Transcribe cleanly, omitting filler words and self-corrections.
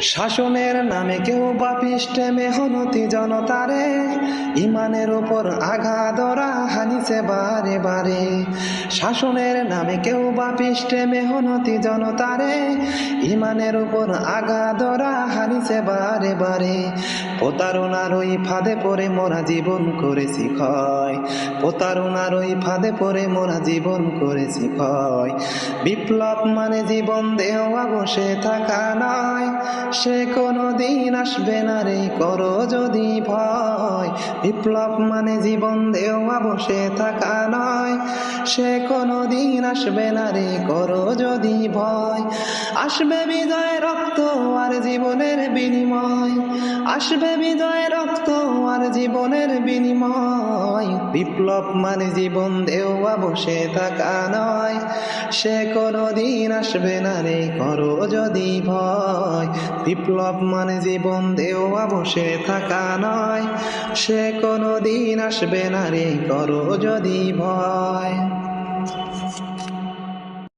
শাসনের নামে কেউ পাপিষ্ঠে মেহনতি জনতারে ইমানের উপর আঘাত ওরা হানিছে বারে বারে। শাসনের নামে কেউ পাপিষ্ঠে মেহনতি জনতারে ইমানের উপর আঘাত ওরা হানিছে বারে বারে। প্রতারণার ওই ফাঁদে পড়ে মোরা জীবন করেছি ক্ষয়, প্রতারণার ওই ফাঁদে পড়ে মোরা জীবন করেছি ক্ষয়। বিপ্লব মানে জীবন দেওয়া বসে থাকা নয়, সে কোনো দিন আসবে না রে করো যদি ভয়। বিপ্লব মানে জীবন দেওয়া বসে থাকা নয়, সে কোনো দিন আসবে না রে করো যদি ভয়। আসবে বিজয় রক্ত আর জীবনের বিনিময়, আসবে বিজয় রক্ত আর জীবনের বিনিময়। বিপ্লব মানে জীবন দেওয়া বসে থাকা নয়, সে কোনো দিন আসবে না রে করো যদি ভয়। বিপ্লব মানে জীবন দেওয়া বসে থাকা নয়, সে কোনো দিন আসবে না রে করো যদি ভয়।